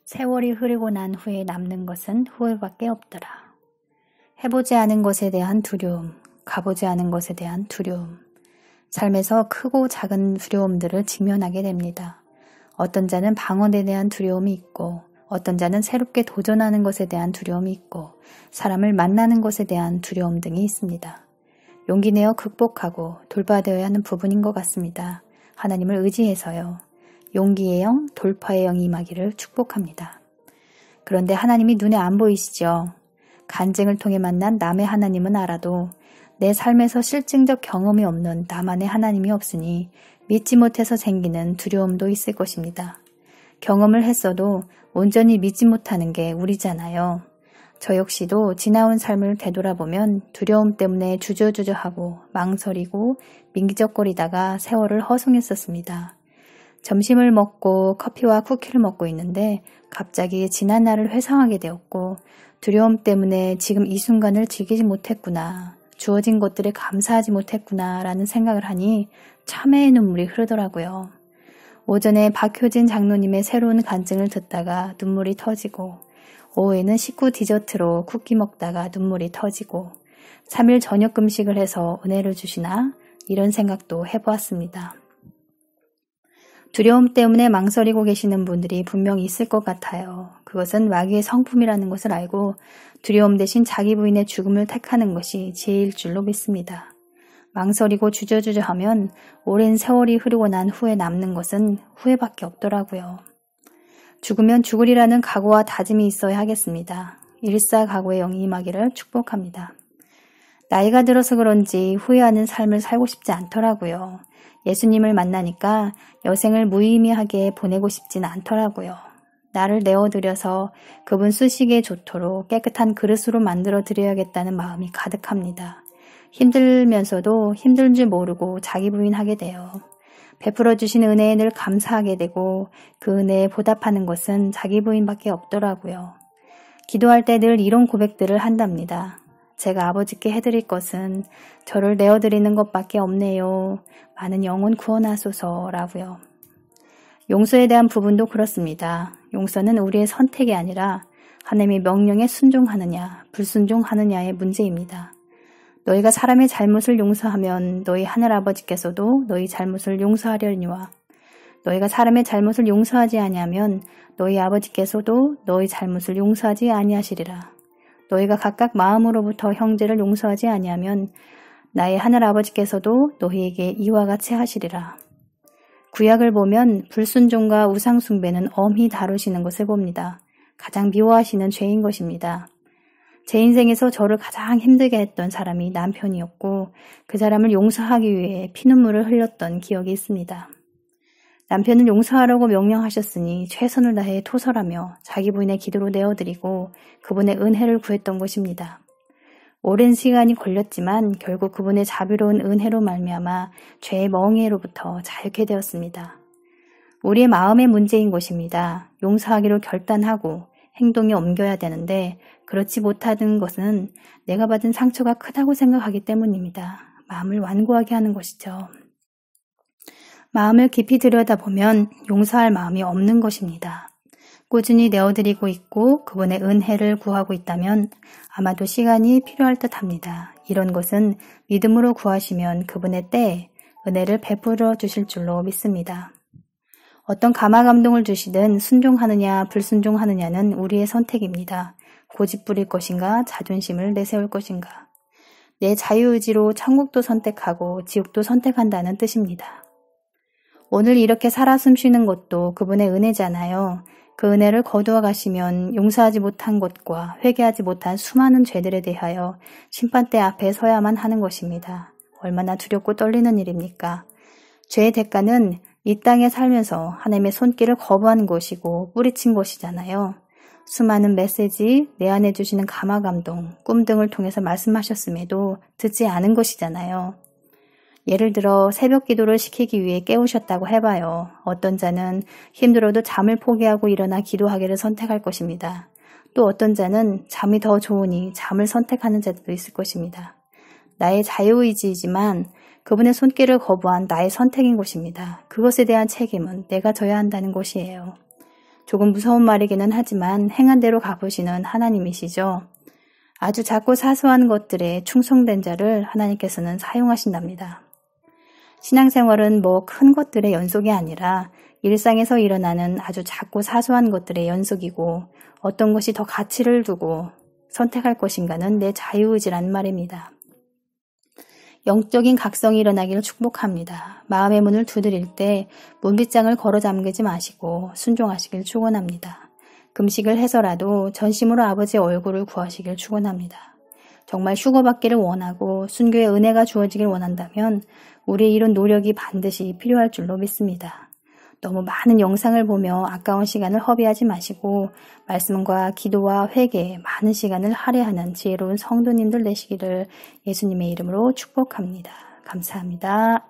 세월이 흐르고 난 후에 남는 것은 후회밖에 없더라. 해보지 않은 것에 대한 두려움, 가보지 않은 것에 대한 두려움. 삶에서 크고 작은 두려움들을 직면하게 됩니다. 어떤 자는 방언에 대한 두려움이 있고, 어떤 자는 새롭게 도전하는 것에 대한 두려움이 있고, 사람을 만나는 것에 대한 두려움 등이 있습니다. 용기 내어 극복하고 돌파되어야 하는 부분인 것 같습니다. 하나님을 의지해서요. 용기의 영, 돌파의 영이 임하기를 축복합니다. 그런데 하나님이 눈에 안 보이시죠? 간증을 통해 만난 남의 하나님은 알아도 내 삶에서 실증적 경험이 없는 나만의 하나님이 없으니 믿지 못해서 생기는 두려움도 있을 것입니다. 경험을 했어도 온전히 믿지 못하는 게 우리잖아요. 저 역시도 지나온 삶을 되돌아보면 두려움 때문에 주저주저하고 망설이고 민기적거리다가 세월을 허송했었습니다. 점심을 먹고 커피와 쿠키를 먹고 있는데 갑자기 지난 날을 회상하게 되었고 두려움 때문에 지금 이 순간을 즐기지 못했구나, 주어진 것들에 감사하지 못했구나 라는 생각을 하니 참회의 눈물이 흐르더라고요. 오전에 박효진 장로님의 새로운 간증을 듣다가 눈물이 터지고 오후에는 식구 디저트로 쿠키 먹다가 눈물이 터지고 3일 저녁 금식을 해서 은혜를 주시나 이런 생각도 해보았습니다. 두려움 때문에 망설이고 계시는 분들이 분명히 있을 것 같아요. 그것은 마귀의 성품이라는 것을 알고 두려움 대신 자기 부인의 죽음을 택하는 것이 지혜일 줄로 믿습니다. 망설이고 주저주저하면 오랜 세월이 흐르고 난 후에 남는 것은 후회밖에 없더라고요. 죽으면 죽으리라는 각오와 다짐이 있어야 하겠습니다. 일사각오의 영이 임하기를 축복합니다. 나이가 들어서 그런지 후회하는 삶을 살고 싶지 않더라고요. 예수님을 만나니까 여생을 무의미하게 보내고 싶진 않더라고요. 나를 내어드려서 그분 쓰시기에 좋도록 깨끗한 그릇으로 만들어 드려야겠다는 마음이 가득합니다. 힘들면서도 힘든 줄 모르고 자기 부인하게 돼요. 베풀어 주신 은혜에 늘 감사하게 되고 그 은혜에 보답하는 것은 자기 부인밖에 없더라고요. 기도할 때 늘 이런 고백들을 한답니다. 제가 아버지께 해드릴 것은 저를 내어드리는 것밖에 없네요. 많은 영혼 구원하소서라고요. 용서에 대한 부분도 그렇습니다. 용서는 우리의 선택이 아니라 하나님의 명령에 순종하느냐 불순종하느냐의 문제입니다. 너희가 사람의 잘못을 용서하면 너희 하늘아버지께서도 너희 잘못을 용서하려니와 너희가 사람의 잘못을 용서하지 아니하면 너희 아버지께서도 너희 잘못을 용서하지 아니하시리라. 너희가 각각 마음으로부터 형제를 용서하지 아니하면 나의 하늘아버지께서도 너희에게 이와 같이 하시리라. 구약을 보면 불순종과 우상숭배는 엄히 다루시는 것을 봅니다. 가장 미워하시는 죄인 것입니다. 제 인생에서 저를 가장 힘들게 했던 사람이 남편이었고 그 사람을 용서하기 위해 피눈물을 흘렸던 기억이 있습니다. 남편은 용서하라고 명령하셨으니 최선을 다해 토설하며 자기 부인의 기도로 내어드리고 그분의 은혜를 구했던 것입니다. 오랜 시간이 걸렸지만 결국 그분의 자비로운 은혜로 말미암아 죄의 멍에로부터 자유케 되었습니다. 우리의 마음의 문제인 것입니다. 용서하기로 결단하고 행동에 옮겨야 되는데 그렇지 못하는 것은 내가 받은 상처가 크다고 생각하기 때문입니다. 마음을 완고하게 하는 것이죠. 마음을 깊이 들여다보면 용서할 마음이 없는 것입니다. 꾸준히 내어드리고 있고 그분의 은혜를 구하고 있다면 아마도 시간이 필요할 듯합니다. 이런 것은 믿음으로 구하시면 그분의 때에 은혜를 베풀어 주실 줄로 믿습니다. 어떤 감화감동을 주시든 순종하느냐 불순종하느냐는 우리의 선택입니다. 고집 부릴 것인가 자존심을 내세울 것인가. 내 자유의지로 천국도 선택하고 지옥도 선택한다는 뜻입니다. 오늘 이렇게 살아 숨쉬는 것도 그분의 은혜잖아요. 그 은혜를 거두어 가시면 용서하지 못한 것과 회개하지 못한 수많은 죄들에 대하여 심판대 앞에 서야만 하는 것입니다. 얼마나 두렵고 떨리는 일입니까? 죄의 대가는 이 땅에 살면서 하나님의 손길을 거부한 것이고 뿌리친 것이잖아요. 수많은 메시지, 내 안에 주시는 감화감동, 꿈 등을 통해서 말씀하셨음에도 듣지 않은 것이잖아요. 예를 들어 새벽 기도를 시키기 위해 깨우셨다고 해봐요. 어떤 자는 힘들어도 잠을 포기하고 일어나 기도하기를 선택할 것입니다. 또 어떤 자는 잠이 더 좋으니 잠을 선택하는 자들도 있을 것입니다. 나의 자유의지이지만 그분의 손길을 거부한 나의 선택인 것입니다. 그것에 대한 책임은 내가 져야 한다는 것이에요. 조금 무서운 말이기는 하지만 행한 대로 갚으시는 하나님이시죠. 아주 작고 사소한 것들에 충성된 자를 하나님께서는 사용하신답니다. 신앙생활은 뭐 큰 것들의 연속이 아니라 일상에서 일어나는 아주 작고 사소한 것들의 연속이고 어떤 것이 더 가치를 두고 선택할 것인가는 내 자유의지란 말입니다. 영적인 각성이 일어나기를 축복합니다. 마음의 문을 두드릴 때 문빗장을 걸어 잠그지 마시고 순종하시길 축원합니다. 금식을 해서라도 전심으로 아버지의 얼굴을 구하시길 축원합니다. 정말 휴거받기를 원하고 순교의 은혜가 주어지길 원한다면 우리의 이런 노력이 반드시 필요할 줄로 믿습니다. 너무 많은 영상을 보며 아까운 시간을 허비하지 마시고 말씀과 기도와 회개에 많은 시간을 할애하는 지혜로운 성도님들 되시기를 예수님의 이름으로 축복합니다. 감사합니다.